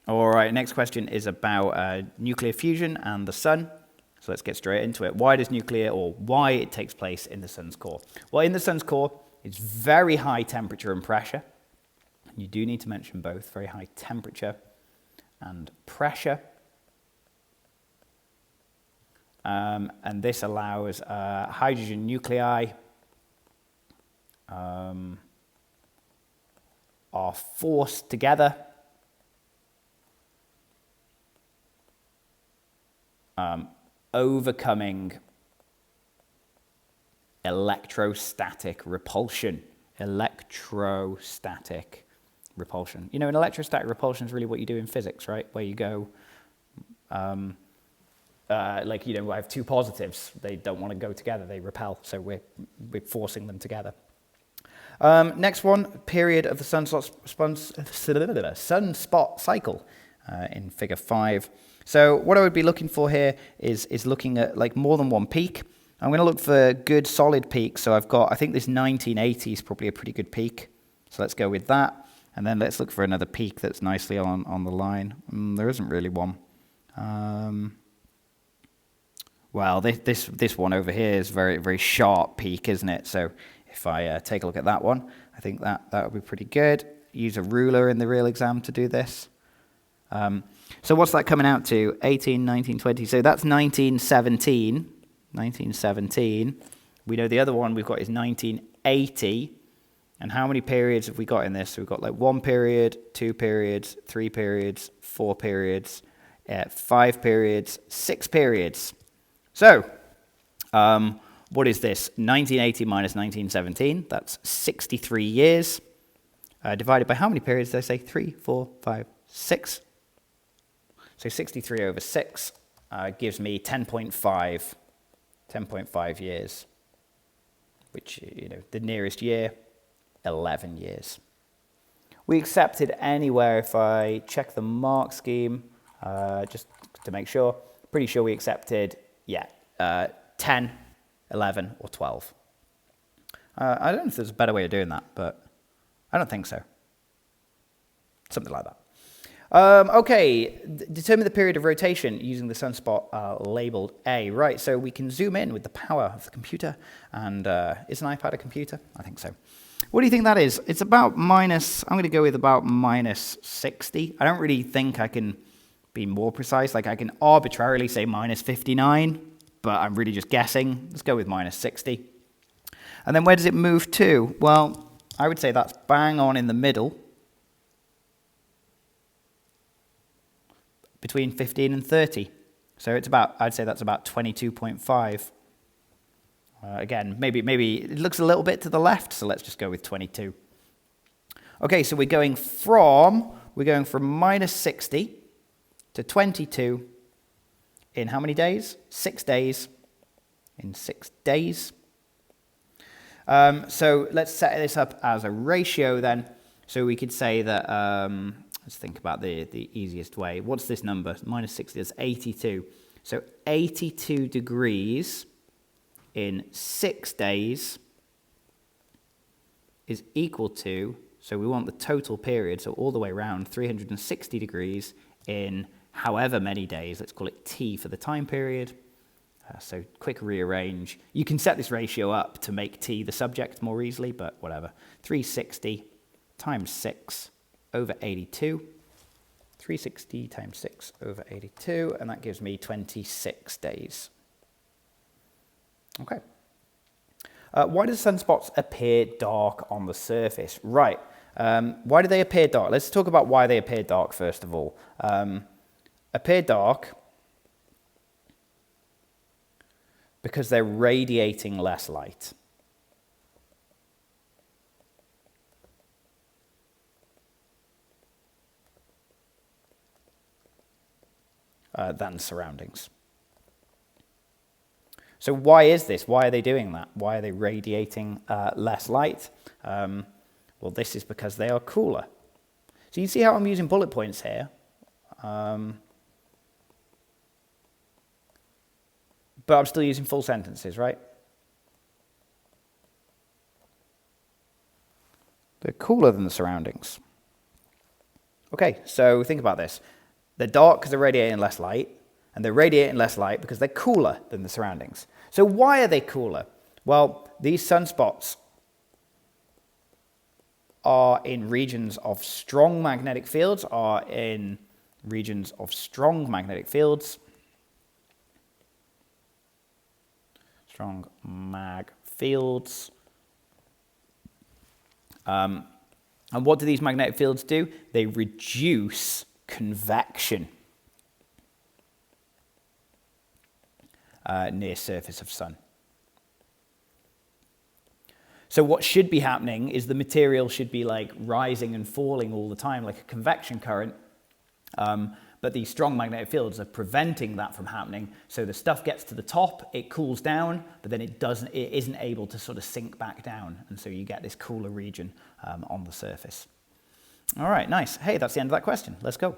All right, next question is about nuclear fusion and the sun. So let's get straight into it. Why it takes place in the sun's core? Well, in the sun's core, it's very high temperature and pressure. You do need to mention both, very high temperature and pressure. And this allows hydrogen nuclei are forced together overcoming electrostatic repulsion. Electrostatic repulsion. You know, an electrostatic repulsion is really what you do in physics, right? Where you go, I have two positives. They don't want to go together. They repel. So we're forcing them together. Next one, period of the sunspot cycle in figure 5. So what I would be looking for here is looking at like more than one peak. I'm going to look for good solid peaks. So I think this 1980 is probably a pretty good peak. So let's go with that. And then let's look for another peak that's nicely on the line. There isn't really one. Well, this one over here is very, very sharp peak, isn't it? So if I take a look at that one, I think that would be pretty good. Use a ruler in the real exam to do this. So what's that coming out to? 18, 19, 20. So that's 1917. 1917. We know the other one we've got is 1980. And how many periods have we got in this? So we've got like 1 period, 2 periods, 3 periods, 4 periods, 5 periods, 6 periods. So what is this? 1980 minus 1917. That's 63 years. Divided by how many periods did I say? 3, 4, 5, 6. So 63 over 6 gives me 10.5 years, which, the nearest year, 11 years. We accepted anywhere, if I check the mark scheme, just to make sure, pretty sure we accepted, 10, 11, or 12. I don't know if there's a better way of doing that, but I don't think so. Something like that. Okay, determine the period of rotation using the sunspot labeled A. Right, so we can zoom in with the power of the computer. And is an iPad a computer? I think so. What do you think that is? It's about I'm going to go with about minus 60. I don't really think I can be more precise. Like I can arbitrarily say minus 59, but I'm really just guessing. Let's go with minus 60. And then where does it move to? Well, I would say that's bang on in the middle. Between 15 and 30. So I'd say that's about 22.5. Again, maybe it looks a little bit to the left, so let's just go with 22. Okay, so we're going from minus 60 to 22 in how many days? 6 days. In 6 days. So let's set this up as a ratio then. So we could say that, let's think about the easiest way. What's this number? Minus 60 is 82. So 82 degrees in 6 days is equal to, so we want the total period, so all the way around, 360 degrees in however many days. Let's call it T for the time period. So quick rearrange. You can set this ratio up to make T the subject more easily, but whatever. 360 times 6 over 82. 360 times 6 over 82, and that gives me 26 days. Okay. Why do sunspots appear dark on the surface? Right. Why do they appear dark? Let's talk about why they appear dark first of all. Appear dark because they're radiating less light. Than surroundings. So why is this? Why are they doing that? Why are they radiating less light? Well, this is because they are cooler. So you see how I'm using bullet points here? But I'm still using full sentences, right? They're cooler than the surroundings. Okay, so think about this. They're dark because they're radiating less light, and they're radiating less light because they're cooler than the surroundings. So why are they cooler? Well, these sunspots are in regions of strong magnetic fields, strong mag fields. And what do these magnetic fields do? They reduce convection near surface of sun. So what should be happening is the material should be like rising and falling all the time, like a convection current. But these strong magnetic fields are preventing that from happening. So the stuff gets to the top, it cools down, but then it isn't able to sort of sink back down. And so you get this cooler region on the surface. All right, nice. Hey, that's the end of that question. Let's go.